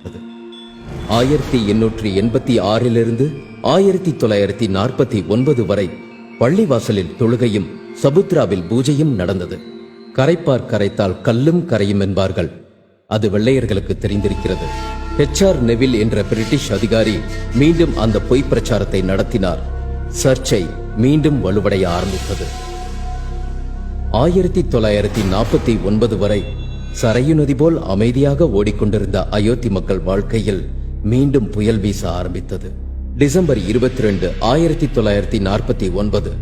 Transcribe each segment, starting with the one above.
1886 1949 வரை பள்ளிவாசலில் தொழுகையும் சபுத்ராவில் பூஜையும் நடந்தது. கரைப்பார் கரைத்தால் கல்லும் கரையும் என்பார்கள். அது வெள்ளையர்களுக்கு தெரிந்திருக்கிறது. HR நெவில் என்ற பிரிட்டிஷ் அதிகாரி மீண்டும் அந்த பொய் பிரச்சாரத்தை நடத்தினார். சர்ச்சை மீண்டும் வலுவடைய ஆரம்பித்தது. 1949 வரை சரையு நதி போல் அமைதியாக ஓடிக்கொண்டிருந்த அயோத்தி மக்கள் வாழ்க்கையில் மீண்டும் புயல் வீச ஆரம்பித்தது. டிசம்பர் 22, 1949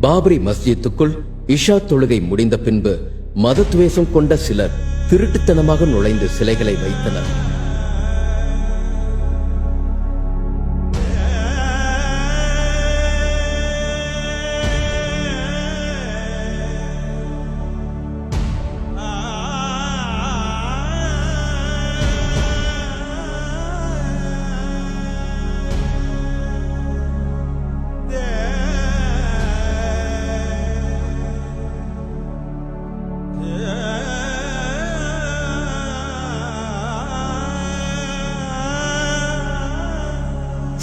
பாபரி மஸ்ஜித்துக்குள் இஷா தொழுகை முடிந்த பின்பு மதத்துவேஷம் கொண்ட சிலர் திருட்டுத்தனமாக நுழைந்து சிலைகளை வைத்தனர்.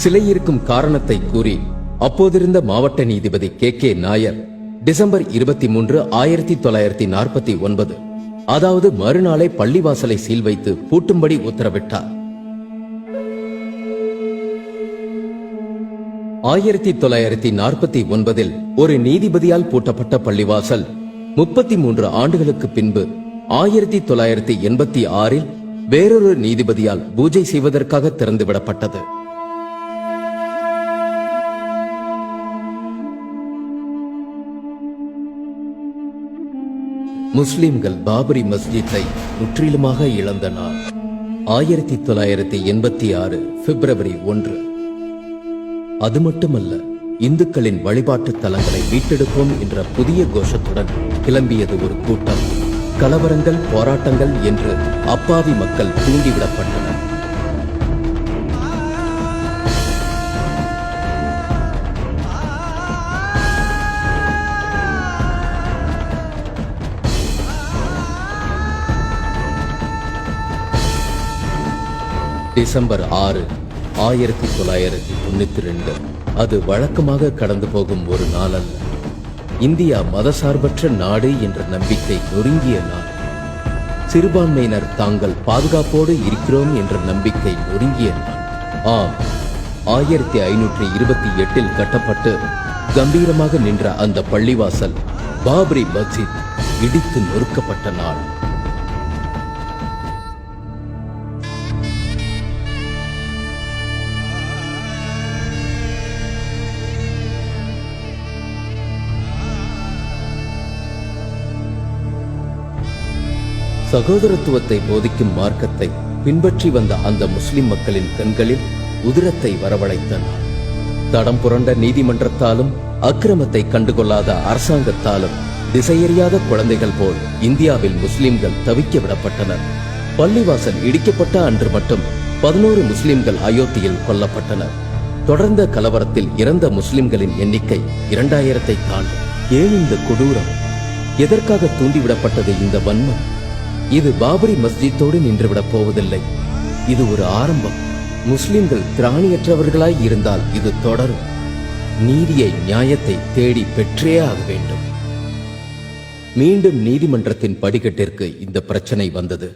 சிலை இருக்கும் காரணத்தை கூறி அப்போதிருந்த மாவட்ட நீதிபதி KK நாயர் டிசம்பர் 23, 1949 அதாவது மறுநாளை பள்ளிவாசலை சீல் வைத்து பூட்டும்படி உத்தரவிட்டார். 1949 ஒரு நீதிபதியால் பூட்டப்பட்ட பள்ளிவாசல் 33 ஆண்டுகளுக்கு பின்பு 1986 வேறொரு நீதிபதியால் பூஜை செய்வதற்காக திறந்துவிடப்பட்டது. முஸ்லிம்கள் பாபரி மஸ்ஜித்தை முற்றிலுமாக இழந்த நாள் 1986 பிப்ரவரி 1. அது மட்டுமல்ல, இந்துக்களின் வழிபாட்டு தலங்களை மீட்டெடுப்போம் என்ற புதிய கோஷத்துடன் கிளம்பியது ஒரு கூட்டம். கலவரங்கள், போராட்டங்கள் என்று அப்பாவி மக்கள் தூண்டிவிடப்பட்டனர். டிசம்பர் 6, 1992 அது வழக்கமாக கடந்து போகும் ஒரு நாள் அல்ல. இந்தியா மதசார்பற்ற நாடு என்ற நம்பிக்கை நொறுங்கிய நாள். சிறுபான்மையினர் தாங்கள் பாதுகாப்போடு இருக்கிறோம் என்ற நம்பிக்கை நொறுங்கிய நாள். ஆம், 1528 கட்டப்பட்டு கம்பீரமாக நின்ற அந்த பள்ளிவாசல் பாபரி மஸ்ஜித் இடித்து நொறுக்கப்பட்ட நாள். சகோதரத்துவத்தை போதிக்கும் மார்க்கத்தை பின்பற்றி வந்த அந்த முஸ்லிம் மக்களின் கண்களில் உதிரத்தை வரவழைத்த நாள். தடம் புரண்ட நீதிமன்றத்தாலும் அக்கிரமத்தை கண்டுகொள்ளாத அரசாங்கத்தாலும் திசையறியாத குழந்தைகள் போல் இந்தியாவில் முஸ்லிம்கள் தவிக்க விடப்பட்டனர். பள்ளிவாசல் இடிக்கப்பட்ட அன்று மட்டும் 11 முஸ்லிம்கள் அயோத்தியில் கொல்லப்பட்டனர். தொடர்ந்த கலவரத்தில் இறந்த முஸ்லிம்களின் எண்ணிக்கை 2000-ஐ தாண்டும். ஏன் இந்த கொடூரம்? எதற்காக தூண்டிவிடப்பட்டது இந்த வன்மம்? இது பாபரி மஸ்ஜித்தோடு நின்றுவிடப் போவதில்லை. இது ஒரு ஆரம்பம். முஸ்லிம்கள் திராணியற்றவர்களாய் இருந்தால் இது தொடரும். நீதியை, நியாயத்தை தேடி பெற்றே ஆக வேண்டும். மீண்டும் நீதிமன்றத்தின் படிக்கட்டிற்கு இந்த பிரச்சனை வந்தது.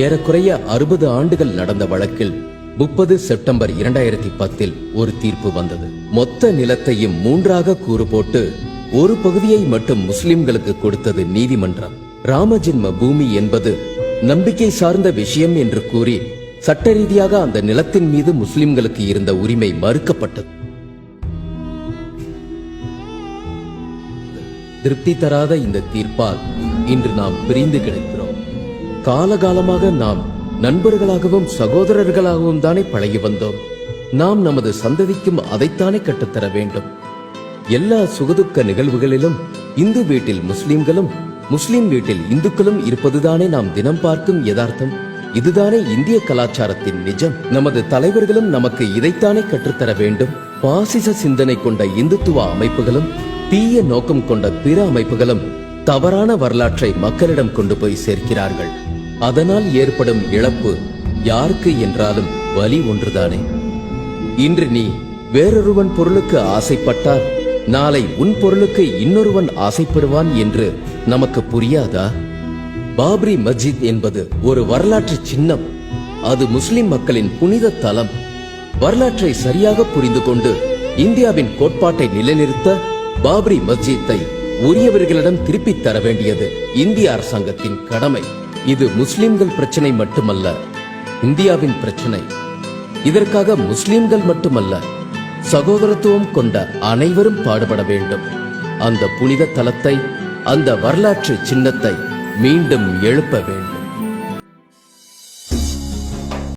ஏறக்குறைய 60 ஆண்டுகள் நடந்த வழக்கில் 30 செப்டம்பர் 2010 ஒரு தீர்ப்பு வந்தது. மொத்த நிலத்தையும் 3ஆக கூறு போட்டு ஒரு பகுதியை மட்டும் முஸ்லிம்களுக்கு கொடுத்தது நீதிமன்றம். ராமஜென்ம பூமி என்பது நம்பிக்கை சார்ந்த விஷயம் என்று கூறி சட்ட ரீதியாக அந்த நிலத்தின் மீது முஸ்லிம்களுக்கு இருந்த உரிமை மறுக்கப்பட்டது. திருப்தி தராத இந்த தீர்ப்பால் இன்று நாம் பிரிந்து கிடக்கிறோம். காலகாலமாக நாம் நண்பர்களாகவும் சகோதரர்களாகவும் தானே பழகி வந்தோம். நாம் நமது சந்ததிக்கும் அதைத்தானே கற்றுத்தர வேண்டும். எல்லா சுகதுக்க நிகழ்வுகளிலும் இந்து வீட்டில் முஸ்லிம்களும், முஸ்லிம் வீட்டில் இந்துக்களும் இருப்பதுதானே நாம் தினம் பார்க்கும் யதார்த்தம். இதுதானே இந்திய கலாச்சாரத்தின் நிஜம். நமது தலைவர்களும் நமக்கு இதைத்தானே கற்றுத்தர வேண்டும். பாசிச சிந்தனை கொண்ட இந்துத்துவ அமைப்புகளும் தீய நோக்கம் கொண்ட பிற அமைப்புகளும் தவறான வரலாற்றை மக்களிடம் கொண்டு போய் சேர்க்கிறார்கள். அதனால் ஏற்படும் இழப்பு யாருக்கு என்றாலும் வலி ஒன்றுதானே. இன்று நீ வேறொருவன் பொருளுக்கு ஆசைப்பட்டால் நாளை உன் பொருளுக்கு இன்னொருவன் ஆசைப்படுவான் என்று நமக்கு புரியாதா? பாப்ரி மஸ்ஜித் என்பது ஒரு வரலாற்று சின்னம். அது முஸ்லிம் மக்களின் புனித தலம். வரலாற்றை சரியாக புரிந்து கொண்டு இந்தியாவின் கோட்பாட்டை நிலைநிறுத்த பாப்ரி மஸ்ஜித்தை உரியவர்களிடம் திருப்பித் தர வேண்டியது இந்திய அரசாங்கத்தின் கடமை. இது முஸ்லிம்கள் பிரச்சனை மட்டுமல்ல, இந்தியாவின் பிரச்சனை. இதற்காக முஸ்லிம்கள் மட்டுமல்ல, சகோதரத்துவம் கொண்ட அனைவரும் பாடுபட வேண்டும். அந்த புனித தலத்தை, அந்த வரலாற்று சின்னத்தை மீண்டும் எழுப்ப வேண்டும்.